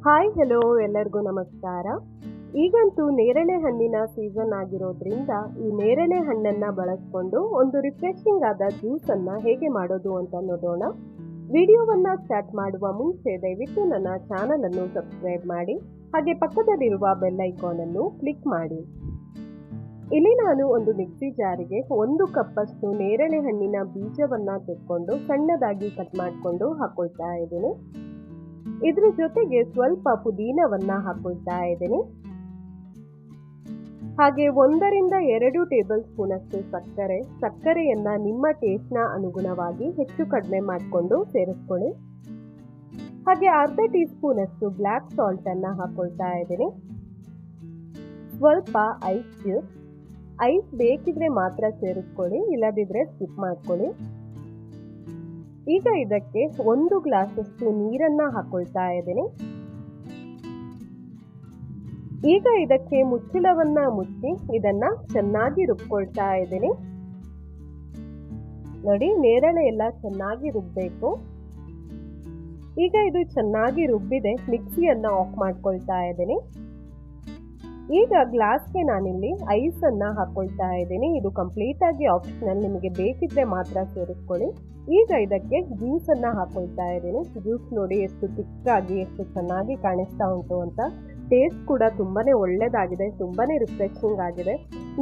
Hi hello ಎಲ್ಲರಿಗೂ ನಮಸ್ಕಾರ. ಈಗಂತೂ ನೇರಳೆ ಹಣ್ಣಿನ ಸೀಸನ್ ಆಗಿರೋದ್ರಿಂದ ಈ ನೇರಳೆ ಹಣ್ಣನ್ನ ಬಳಸ್ಕೊಂಡು ಒಂದು ರಿಫ್ರೆಶಿಂಗ್ ಆದ ಜ್ಯೂಸನ್ನು ಹೇಗೆ ಮಾಡೋದು ಅಂತ ನೋಡೋಣ. ವಿಡಿಯೋವನ್ನ ಸ್ಟಾರ್ಟ್ ಮಾಡುವ ಮುಂಚೆ ದಯವಿಟ್ಟು ನನ್ನ ಚಾನಲ್ ಅನ್ನು ಸಬ್ಸ್ಕ್ರೈಬ್ ಮಾಡಿ, ಹಾಗೆ ಪಕ್ಕದಲ್ಲಿರುವ ಬೆಲ್ ಐಕಾನ್ ಅನ್ನು ಕ್ಲಿಕ್ ಮಾಡಿ. ಇಲ್ಲಿ ನಾನು ಒಂದು ಮಿಕ್ಸಿ ಜಾರಿಗೆ 1 ಕಪ್ಪಷ್ಟು ನೇರಳೆ ಹಣ್ಣಿನ ಬೀಜವನ್ನ ತೆಗೆದುಕೊಂಡು ಸಣ್ಣದಾಗಿ ಕಟ್ ಮಾಡಿಕೊಂಡು ಹಾಕೊಳ್ತಾ ಇದ್ದೀನಿ. ಇದ್ರ ಜೊತೆಗೆ ಸ್ವಲ್ಪ ಪುದೀನವನ್ನ ಹಾಕೊಳ್ತಾ ಇದ್ದೀನಿ. ಹಾಗೆ 1 ರಿಂದ 2 ಟೇಬಲ್ ಸ್ಪೂನ್ ಅಷ್ಟು ಸಕ್ಕರೆಯನ್ನ ನಿಮ್ಮ ಟೇಸ್ಟ್ನ ಅನುಗುಣವಾಗಿ ಹೆಚ್ಚು ಕಡಿಮೆ ಮಾಡಿಕೊಂಡು ಸೇರಿಸ್ಕೊಳ್ಳಿ. ಹಾಗೆ ಅರ್ಧ ಟೀ ಸ್ಪೂನ್ ಅಷ್ಟು ಬ್ಲ್ಯಾಕ್ ಸಾಲ್ಟ್ ಅನ್ನ ಹಾಕೊಳ್ತಾ ಇದ್ದೀನಿ. ಸ್ವಲ್ಪ ಐಸ್ ಕ್ಯೂಬ್, ಐಸ್ ಬೇಕಿದ್ರೆ ಮಾತ್ರ ಸೇರಿಸ್ಕೊಳ್ಳಿ, ಇಲ್ಲದಿದ್ರೆ ಸ್ಕಿಪ್ ಮಾಡ್ಕೊಳ್ಳಿ. ಈಗ ಇದಕ್ಕೆ 1 ಗ್ಲಾಸ್ ಅಷ್ಟು ನೀರನ್ನ ಹಾಕೊಳ್ತಾ ಇದ್ದೀನಿ. ಈಗ ಇದಕ್ಕೆ ಮುಚ್ಚಳವನ್ನ ಮುಚ್ಚಿ ಇದನ್ನ ಚೆನ್ನಾಗಿ ರುಬ್ಕೊಳ್ತಾ ಇದ್ದೀನಿ. ನೋಡಿ, ನೇರಳೆ ಎಲ್ಲ ಚೆನ್ನಾಗಿ ರುಬ್ಬೇಕು. ಈಗ ಇದು ಚೆನ್ನಾಗಿ ರುಬ್ಬಿದೆ, ಮಿಕ್ಸಿಯನ್ನ ಆಫ್ ಮಾಡ್ಕೊಳ್ತಾ ಇದ್ದೀನಿ. ಈಗ ಗ್ಲಾಸ್ಗೆ ನಾನಿಲ್ಲಿ ಐಸ್ ಅನ್ನ ಹಾಕೊಳ್ತಾ ಇದ್ದೀನಿ. ಇದು ಕಂಪ್ಲೀಟ್ ಆಗಿ ಆಪ್ಷನಲ್, ನಿಮಗೆ ಬೇಕಿದ್ರೆ ಮಾತ್ರ ಸೇರಿಸ್ಕೊಳ್ಳಿ. ಈಗ ಇದಕ್ಕೆ ಜ್ಯೂಸ್ ಅನ್ನ ಹಾಕೊಳ್ತಾ ಇದ್ದೀನಿ. ಜ್ಯೂಸ್ ನೋಡಿ ಎಷ್ಟು ತಿಕ್ಕಾಗಿ ಎಷ್ಟು ಚೆನ್ನಾಗಿ ಕಾಣಿಸ್ತಾ ಉಂಟು ಅಂತ. ಟೇಸ್ಟ್ ಕೂಡ ತುಂಬಾನೇ ಒಳ್ಳೆದಾಗಿದೆ, ತುಂಬಾನೇ ರಿಫ್ರೆಶಿಂಗ್ ಆಗಿದೆ.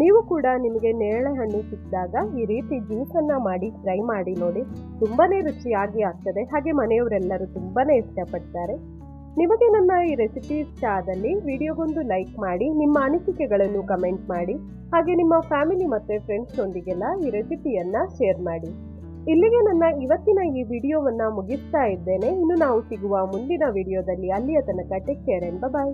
ನೀವು ಕೂಡ ನಿಮಗೆ ನೇರಳೆ ಹಣ್ಣು ಸಿಕ್ಕಿದಾಗ ಈ ರೀತಿ ಜ್ಯೂಸ್ ಅನ್ನ ಮಾಡಿ ಟ್ರೈ ಮಾಡಿ ನೋಡಿ, ತುಂಬಾನೇ ರುಚಿಯಾಗಿ ಆಗ್ತದೆ. ಹಾಗೆ ಮನೆಯವರೆಲ್ಲರೂ ತುಂಬಾನೇ ಇಷ್ಟಪಡ್ತಾರೆ. ನಿಮಗೆ ನನ್ನ ಈ ರೆಸಿಪಿ ಇಷ್ಟ ಆದಲ್ಲಿ ವಿಡಿಯೋಗೊಂದು ಲೈಕ್ ಮಾಡಿ, ನಿಮ್ಮ ಅನಿಸಿಕೆಗಳನ್ನು ಕಮೆಂಟ್ ಮಾಡಿ, ಹಾಗೆ ನಿಮ್ಮ ಫ್ಯಾಮಿಲಿ ಮತ್ತೆ ಫ್ರೆಂಡ್ಸ್ ಒಂದಿಗೆಲ್ಲ ಈ ರೆಸಿಪಿಯನ್ನ ಶೇರ್ ಮಾಡಿ. ಇಲ್ಲಿಗೆ ನನ್ನ ಇವತ್ತಿನ ಈ ವಿಡಿಯೋವನ್ನ ಮುಗಿಸ್ತಾ ಇದ್ದೇನೆ. ಇನ್ನು ನಾವು ಸಿಗುವ ಮುಂದಿನ ವಿಡಿಯೋದಲ್ಲಿ. ಅಲ್ಲಿಯ ತನಕ ಟೇಕ್ ಕೇರ್ ಅಂಡ್ ಬಾಯ್.